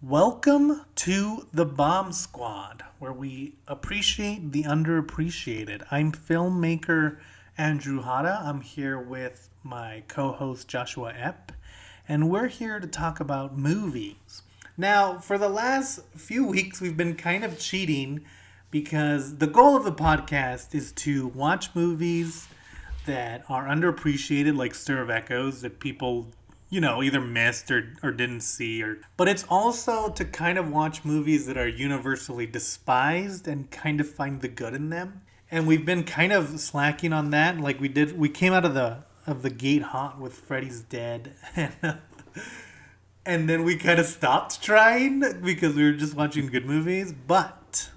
Welcome to the Bomb Squad, where we appreciate the underappreciated. I'm filmmaker Andrew Hada. I'm here with my co host Joshua Epp, and we're here to talk about movies. Now, for the last few weeks, we've been kind of cheating because the goal of the podcast is to watch movies that are underappreciated, like Stir of Echoes, that people either missed or didn't see, but it's also to kind of watch movies that are universally despised and kind of find the good in them. And we've been kind of slacking on that. Like we came out of the gate hot with Freddy's Dead, and then we kind of stopped trying because we were just watching good movies. But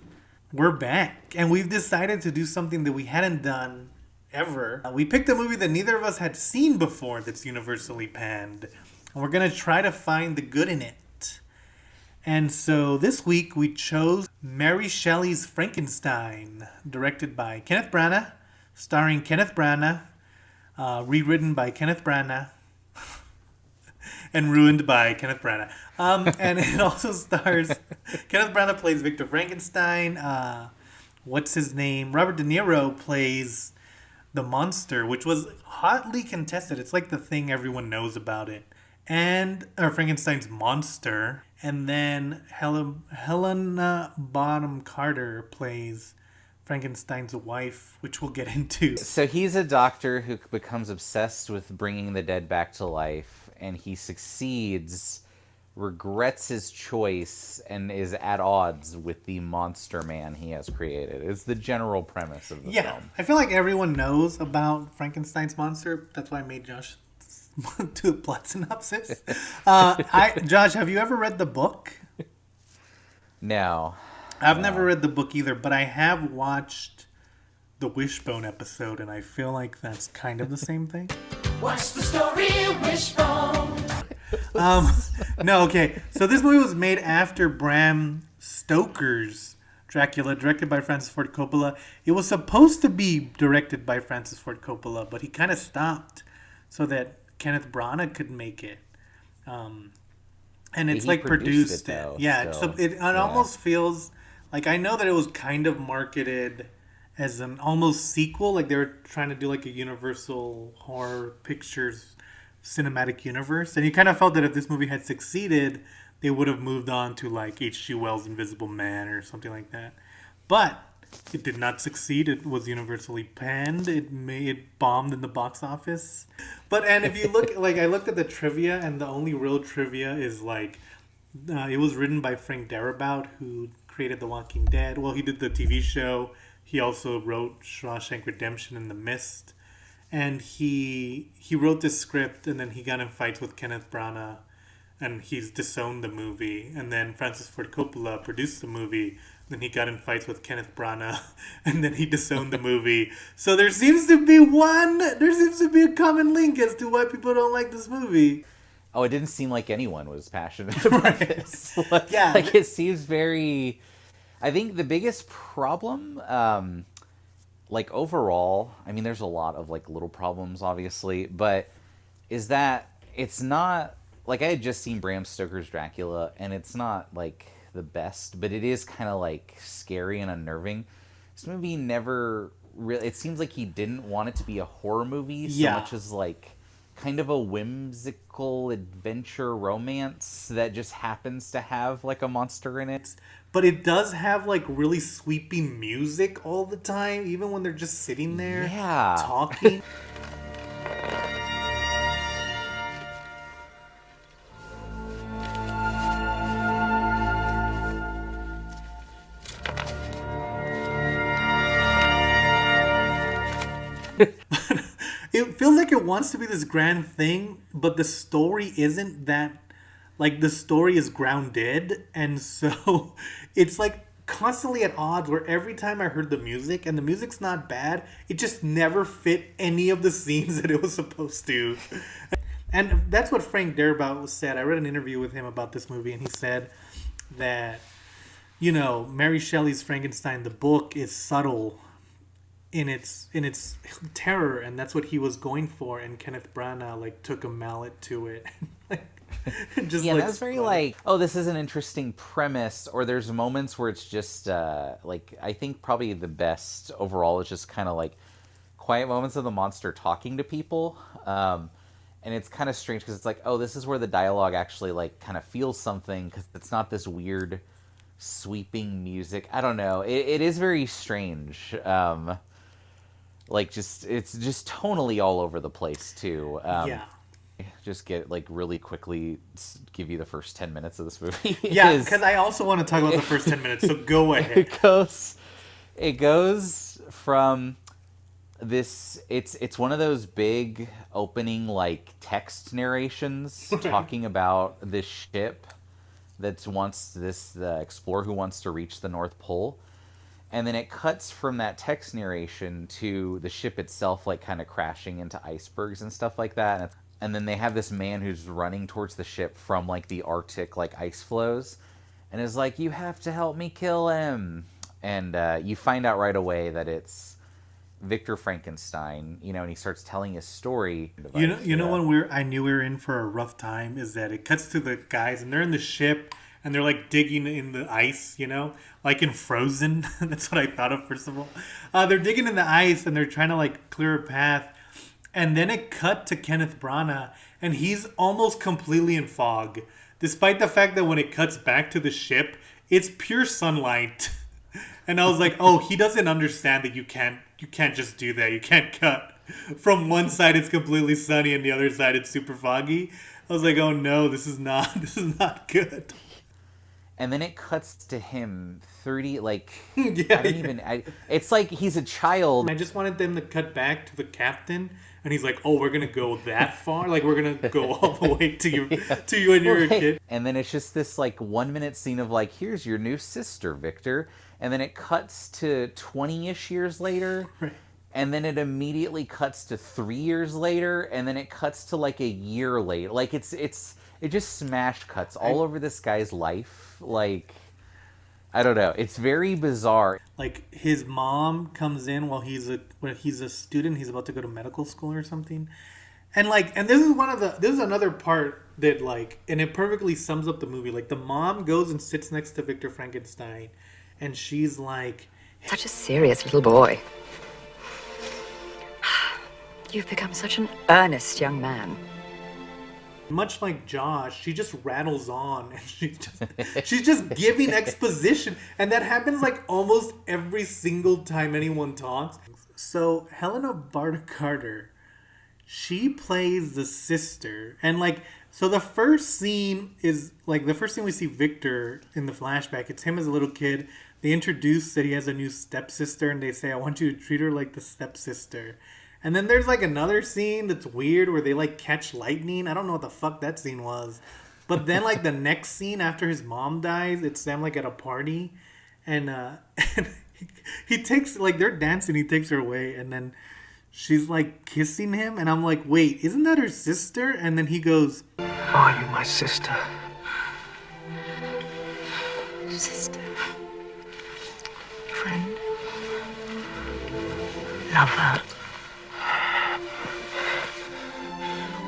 we're back, and we've decided to do something that we hadn't done ever. We picked a movie that neither of us had seen before that's universally panned. And we're going to try to find the good in it. And so this week we chose Mary Shelley's Frankenstein, directed by Kenneth Branagh, starring Kenneth Branagh, rewritten by Kenneth Branagh, and ruined by Kenneth Branagh. And it also stars... Kenneth Branagh plays Victor Frankenstein. What's his name? Robert De Niro plays the monster, which was hotly contested. It's like the thing everyone knows about it. Or Frankenstein's monster. And then Helena Bonham Carter plays Frankenstein's wife, which we'll get into. So he's a doctor who becomes obsessed with bringing the dead back to life, and he succeeds, regrets his choice, and is at odds with the monster man he has created. It's the general premise of the film. I feel like everyone knows about Frankenstein's monster. That's why I made Josh do a plot synopsis. Josh, have you ever read the book? No. I've never read the book either, but I have watched the Wishbone episode, and I feel like that's kind of the same thing. What's the story, Wishbone? No, okay. So this movie was made after Bram Stoker's Dracula, directed by Francis Ford Coppola. It was supposed to be directed by Francis Ford Coppola, but he kind of stopped so that Kenneth Branagh could make it. And it's like produced it. Though, yeah, so, it almost feels like, I know that it was kind of marketed as an almost sequel. Like they were trying to do like a Universal Horror Pictures cinematic universe, and you kind of felt that if this movie had succeeded, they would have moved on to like H.G. Wells' Invisible Man or something like that. But it did not succeed. It was universally panned. It bombed in the box office. And if you look, like I looked at the trivia, and the only real trivia is like it was written by Frank Darabont, who created The Walking Dead. Well, he did the TV show. He also wrote Shawshank Redemption and The Mist. And he wrote this script, and then he got in fights with Kenneth Branagh, and he's disowned the movie. And then Francis Ford Coppola produced the movie, then he got in fights with Kenneth Branagh, and then he disowned the movie. So there seems to be a common link as to why people don't like this movie. Oh, it didn't seem like anyone was passionate about this. Like it seems very... I think the biggest problem... like overall, I mean, there's a lot of like little problems, obviously, but is that it's not like I had just seen Bram Stoker's Dracula, and it's not like the best, but it is kind of like scary and unnerving. This movie never really, it seems like he didn't want it to be a horror movie so much as like kind of a whimsical adventure romance that just happens to have like a monster in it. But it does have like really sweeping music all the time, even when they're just sitting there talking. It feels like it wants to be this grand thing, but the story isn't that. Like, the story is grounded, and so it's like constantly at odds, where every time I heard the music, and the music's not bad, it just never fit any of the scenes that it was supposed to. And that's what Frank Darabont said. I read an interview with him about this movie, and he said that, Mary Shelley's Frankenstein, the book, is subtle in its terror, and that's what he was going for, and Kenneth Branagh like took a mallet to it. Just Yeah, like that's very like, oh, this is an interesting premise, or there's moments where it's just like, I think probably the best overall is just kind of like quiet moments of the monster talking to people. And it's kind of strange because it's like, oh, this is where the dialogue actually like kind of feels something, because it's not this weird sweeping music. I don't know. It is very strange. Like just it's just tonally all over the place too. yeah. Just get like really quickly give you the first 10 minutes of this movie. Yeah, because I also want to talk about the first 10 minutes, so go ahead. It goes from this, it's one of those big opening like text narrations talking about this ship that's wants this the explorer who wants to reach the North Pole. And then it cuts from that text narration to the ship itself, like kind of crashing into icebergs and stuff like that. And then they have this man who's running towards the ship from like the Arctic, like ice flows, and is like, "You have to help me kill him." And you find out right away that it's Victor Frankenstein, and he starts telling his story. You know when I knew we were in for a rough time is that it cuts to the guys and they're in the ship and they're like digging in the ice, like in Frozen. That's what I thought of first of all. They're digging in the ice and they're trying to like clear a path. And then it cut to Kenneth Branagh, and he's almost completely in fog, despite the fact that when it cuts back to the ship, it's pure sunlight. And I was like, oh, he doesn't understand that you can't just do that. You can't cut from one side it's completely sunny and the other side it's super foggy. I was like, oh no, this is not good. And then it cuts to him 30, like, Yeah, it's like he's a child. I just wanted them to cut back to the captain, and he's like, oh, we're going to go that far? Like, we're going to go all the way to you when you're a kid? And then it's just this, like, 1 minute scene of, like, here's your new sister, Victor. And then it cuts to 20-ish years later. Right. And then it immediately cuts to 3 years later. And then it cuts to, like, a year later. Like, it just smash cuts all over this guy's life. Like, I don't know. It's very bizarre. Like, his mom comes in while he's a student. He's about to go to medical school or something. And this is another part that like, and it perfectly sums up the movie. Like, the mom goes and sits next to Victor Frankenstein, and she's like, such a serious little boy. You've become such an earnest young man. much like Josh, she just rattles on and she's just giving exposition, and that happens like almost every single time anyone talks. So Helena Bonham Carter, she plays the sister, and so the first scene is the first scene we see Victor in the flashback. It's him as a little kid. They introduce that he has a new stepsister, and they say, "I want you to treat her like the stepsister." And then there's another scene that's weird where they catch lightning. I don't know what the fuck that scene was. But then the next scene after his mom dies, it's them at a party, and he takes they're dancing. He takes her away, and then she's kissing him, and I'm like, wait, isn't that her sister? And then he goes, "Are you my sister?" Sister. Friend. Lover.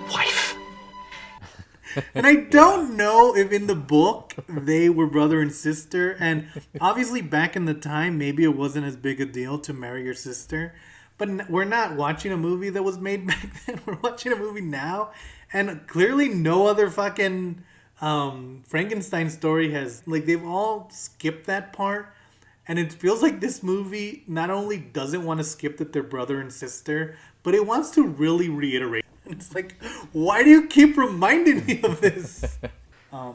Wife. And I don't know if in the book they were brother and sister. And obviously back in the time, maybe it wasn't as big a deal to marry your sister. But we're not watching a movie that was made back then. We're watching a movie now. And clearly no other fucking Frankenstein story has... they've all skipped that part. And it feels like this movie not only doesn't want to skip that they're brother and sister, but it wants to really reiterate. It's why do you keep reminding me of this?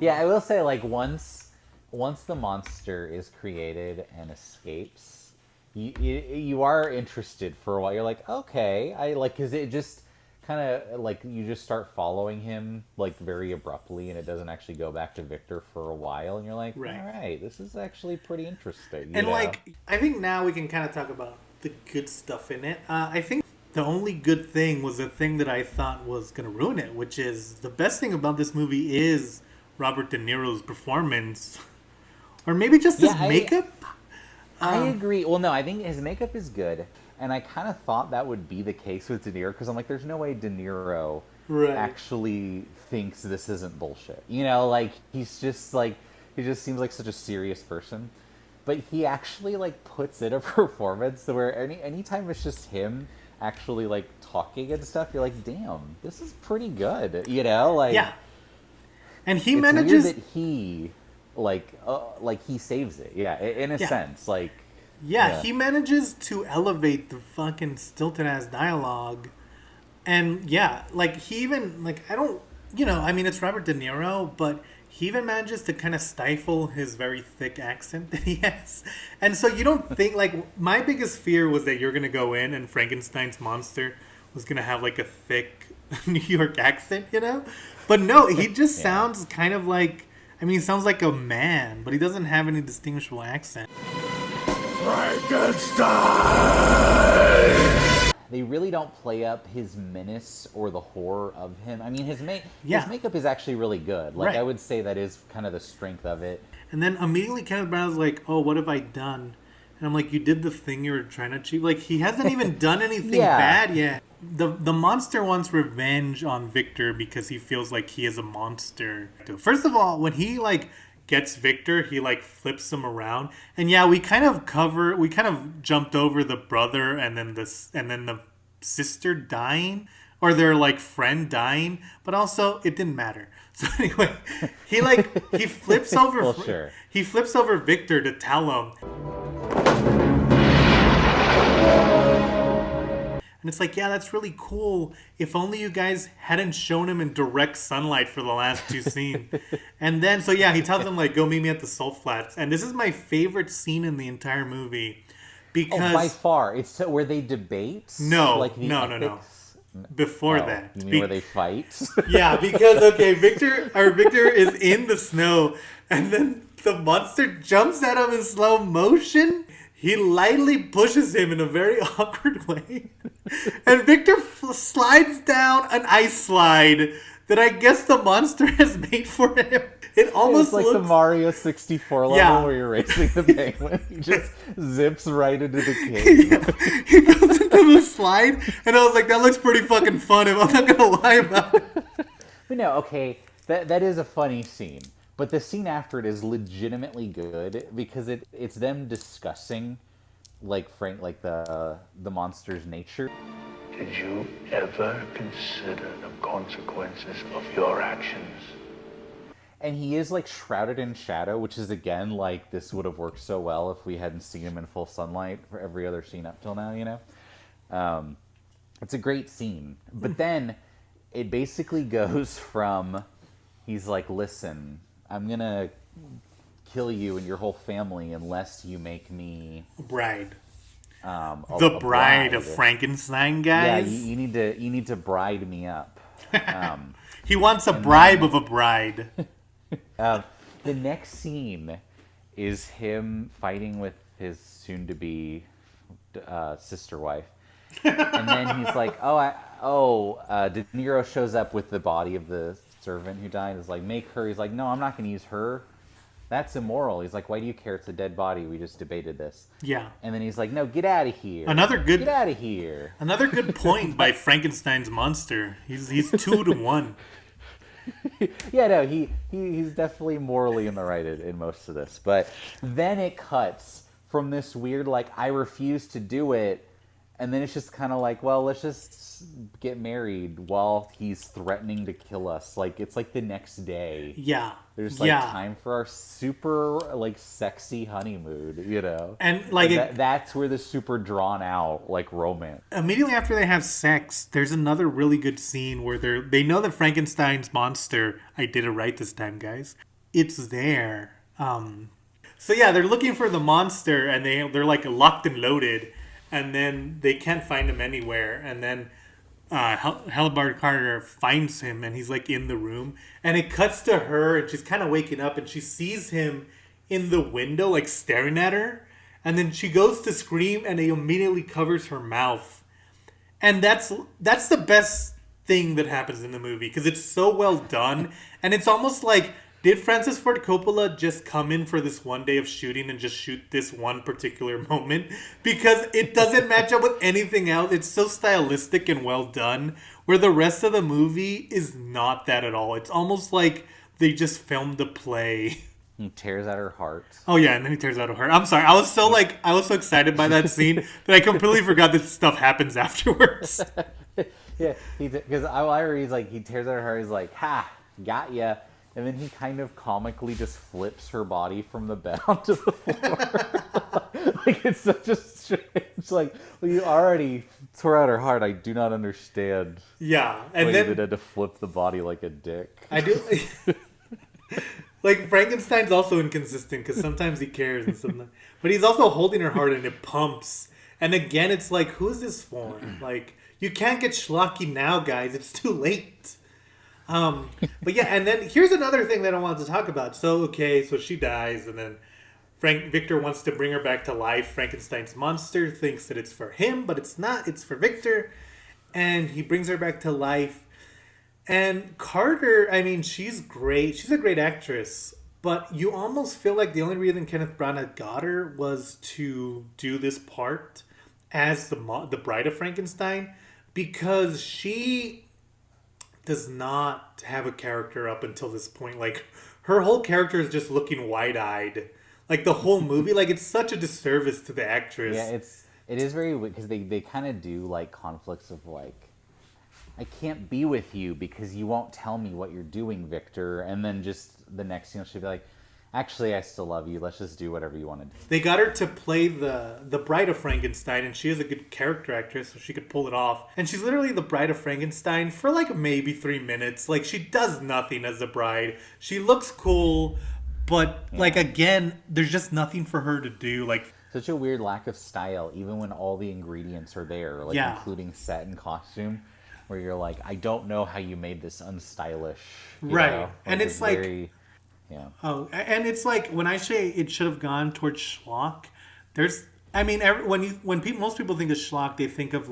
Yeah, I will say, once the monster is created and escapes, you are interested for a while. You're like, okay, because it just kind of you just start following him very abruptly, and it doesn't actually go back to Victor for a while, and you're like, right. All right, this is actually pretty interesting. And I think now we can kind of talk about the good stuff in it. I think the only good thing was the thing that I thought was going to ruin it, which is the best thing about this movie is Robert De Niro's performance. Or maybe just his makeup. I agree. Well, no, I think his makeup is good. And I kind of thought that would be the case with De Niro, because I'm there's no way De Niro actually thinks this isn't bullshit. You know, like, he just seems like such a serious person. But he actually, like, puts in a performance where anytime it's just him actually, like, talking and stuff, you're like, damn, this is pretty good. You know? Like, yeah. And he it's manages... weird that he, he saves it. Yeah, in a sense. Like... Yeah, he manages to elevate the fucking stilted-ass dialogue. And, yeah, like, he even... Like, I don't... You know, I mean, it's Robert De Niro, but... He even manages to kind of stifle his very thick accent that he has. And so you don't think, like, my biggest fear was that you're going to go in and Frankenstein's monster was going to have, like, a thick New York accent, you know? But no, he just sounds kind of like, I mean, he sounds like a man, but he doesn't have any distinguishable accent. Frankenstein! They really don't play up his menace or the horror of him. I mean, his makeup is actually really good. Like, I would say that is kind of the strength of it. And then immediately Kenneth Branagh's like, oh, what have I done? And I'm like, you did the thing you were trying to achieve? Like, he hasn't even done anything bad yet. The monster wants revenge on Victor because he feels like he is a monster. First of all, when he, like, gets Victor, he, like, flips him around. And yeah, we kind of jumped over the brother and then the sister dying, or their, like, friend dying, but also it didn't matter. So anyway, he flips over well, sure. He flips over Victor to tell him. And it's like, yeah, that's really cool. If only you guys hadn't shown him in direct sunlight for the last two scenes. And then, so yeah, he tells him, like, go meet me at the Salt Flats. And this is my favorite scene in the entire movie. Because... by far. It's where they debate? No, like no. Before that. You mean where they fight? Yeah, because, okay, Victor is in the snow. And then the monster jumps at him in slow motion. He lightly pushes him in a very awkward way. And Victor slides down an ice slide that I guess the monster has made for him. It almost looks like the Mario 64 level where you're racing the penguin. He just zips right into the cave. Yeah. He goes into the slide, and I was like, that looks pretty fucking fun, if I'm not going to lie about it. But no, okay, that is a funny scene. But the scene after it is legitimately good because it's them discussing, like, the monster's nature. Did you ever consider the consequences of your actions? And he is, like, shrouded in shadow, which is, again, like, this would have worked so well if we hadn't seen him in full sunlight for every other scene up till now, you know? It's a great scene. But then it basically goes from, he's like, listen, I'm gonna kill you and your whole family unless you make me... bride. The bride of Frankenstein, guys? Yeah, you need to bride me up. He wants a bribe of a bride. The next scene is him fighting with his soon-to-be sister wife, and then he's like, De Niro shows up with the body of the servant who died. Is like, make her. He's like, no, I'm not going to use her. That's immoral. He's like, why do you care? It's a dead body. We just debated this. Yeah. And then he's like, no, get out of here. Get out of here. Another good point by Frankenstein's monster. He's 2-1. Yeah, no, he's definitely morally in the right in most of this. But then it cuts from this weird, like, I refuse to do it, and then it's just kind of like, well, let's just get married while he's threatening to kill us. Like, it's like the next day. Yeah. There's, like, time for our super, like, sexy honeymoon, you know? And, like... that's where the super drawn-out, like, romance. Immediately after they have sex, there's another really good scene where they know that Frankenstein's monster... I did it right this time, guys. It's there. So, yeah, they're looking for the monster, and they're, like, locked and loaded, and then they can't find him anywhere, and then... Hellebarde Carter finds him and he's like in the room, and it cuts to her and she's kind of waking up and she sees him in the window like staring at her, and then she goes to scream and he immediately covers her mouth, and that's the best thing that happens in the movie because it's so well done, and it's almost like Did Francis Ford Coppola just come in for this one day of shooting and just shoot this one particular moment? Because it doesn't match up with anything else. It's so stylistic and well done, where the rest of the movie is not that at all. It's almost like they just filmed a play. He tears out her heart. Oh yeah, and then he tears out her heart. I'm sorry. I was so excited by that scene that I completely forgot that stuff happens afterwards. Yeah, because I read he tears out her heart. He's like, "Ha, got ya." And then he kind of comically just flips her body from the bed onto the floor. It's such a strange, well, you already tore out her heart. I do not understand. Yeah, and why then you had to flip the body like a dick. I do. Frankenstein's also inconsistent because sometimes he cares and sometimes, but he's also holding her heart and it pumps. And again, it's like, who's this for? You can't get schlocky now, guys. It's too late. But yeah, and then here's another thing that I wanted to talk about. So she dies, and then Victor wants to bring her back to life. Frankenstein's monster thinks that it's for him, but it's not. It's for Victor, and he brings her back to life. And Carter, I mean, she's great. She's a great actress, but you almost feel like the only reason Kenneth Branagh got her was to do this part as the bride of Frankenstein, because she does not have a character up until this point. Her whole character is just looking wide-eyed. The whole movie, it's such a disservice to the actress. Yeah, it is very weird because they kind of do conflicts of I can't be with you because you won't tell me what you're doing, Victor. And then just the next scene, she'll be like, actually, I still love you. Let's just do whatever you want to do. They got her to play the bride of Frankenstein, and she is a good character actress, so she could pull it off. And she's literally the bride of Frankenstein for maybe 3 minutes. She does nothing as the bride. She looks cool, but again, there's just nothing for her to do. Such a weird lack of style, even when all the ingredients are there, including set and costume. Where you're like, I don't know how you made this unstylish. Right. And it's very, yeah. Oh, and it's when I say it should have gone towards schlock, most people think of schlock, they think of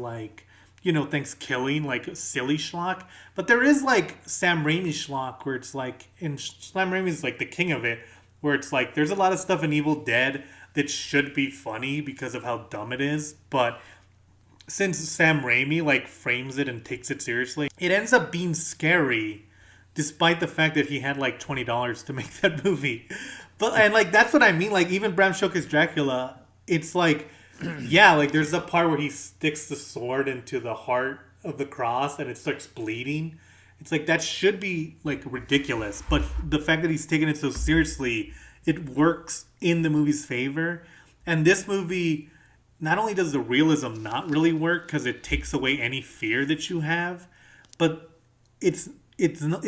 Thanksgiving, silly schlock. But there is Sam Raimi schlock, where it's and Sam Raimi's the king of it, where it's there's a lot of stuff in Evil Dead that should be funny because of how dumb it is, but since Sam Raimi frames it and takes it seriously, it ends up being scary, despite the fact that he had $20 to make that movie. But that's what I mean. Even Bram Stoker's Dracula, it's there's a part where he sticks the sword into the heart of the cross and it starts bleeding. It's that should be ridiculous, but the fact that he's taking it so seriously, it works in the movie's favor. And this movie, not only does the realism not really work because it takes away any fear that you have, but it's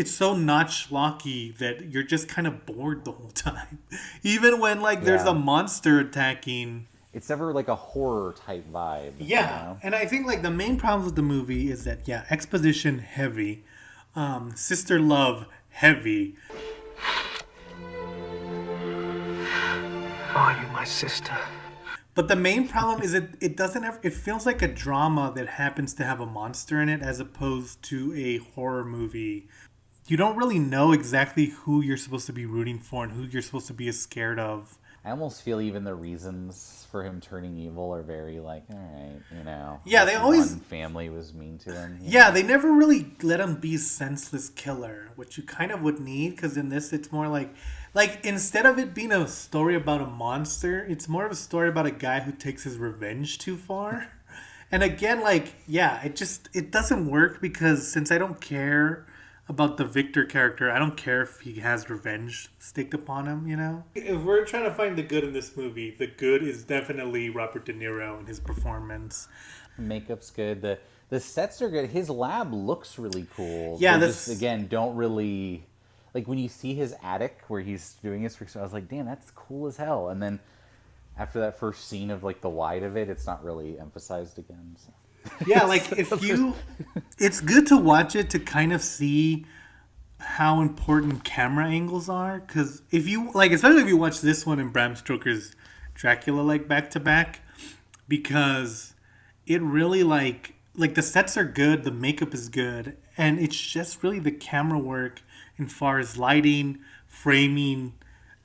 so not schlocky that you're just kind of bored the whole time. Even when there's a monster attacking. It's never a horror type vibe. Yeah, and I think the main problem with the movie is that exposition heavy, sister love heavy. Are you my sister? But the main problem is it doesn't have. It feels like a drama that happens to have a monster in it, as opposed to a horror movie. You don't really know exactly who you're supposed to be rooting for and who you're supposed to be scared of. I almost feel even the reasons for him turning evil are very all right, Yeah, they always. One family was mean to him. Yeah, they never really let him be a senseless killer, which you kind of would need, because in this it's more instead of it being a story about a monster, it's more of a story about a guy who takes his revenge too far. And again, it doesn't work, because since I don't care about the Victor character, I don't care if he has revenge staked upon him, If we're trying to find the good in this movie, the good is definitely Robert De Niro and his performance. Makeup's good. The sets are good. His lab looks really cool. Yeah, just, again, don't really... when you see his attic where he's doing his research, I was like, damn, that's cool as hell. And then after that first scene of the wide of it, it's not really emphasized again. So. Yeah, it's good to watch it to kind of see how important camera angles are. Because if you, especially if you watch this one and Bram Stoker's Dracula, back to back, because it really, the sets are good, the makeup is good, and it's just really the camera work, as far as lighting, framing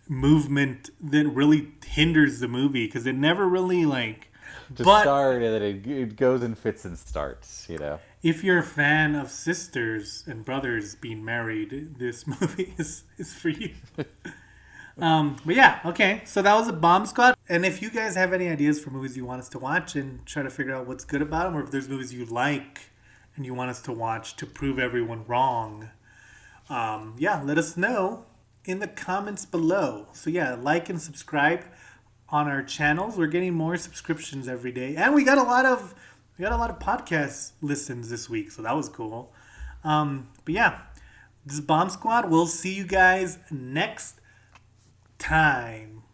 movement that really hinders the movie because it never really like start and then it goes and fits and starts, you know. If you're a fan of sisters and brothers being married, this movie is for you. But yeah, okay, so that was a Bomb Squad. And if you guys have any ideas for movies you want us to watch and try to figure out what's good about them, or if there's movies you like and you want us to watch to prove everyone wrong, yeah, let us know in the comments below. So yeah, like and subscribe on our channels. We're getting more subscriptions every day, and we got a lot of podcast listens this week, so that was cool. But yeah, this is Bomb Squad. We'll see you guys next time.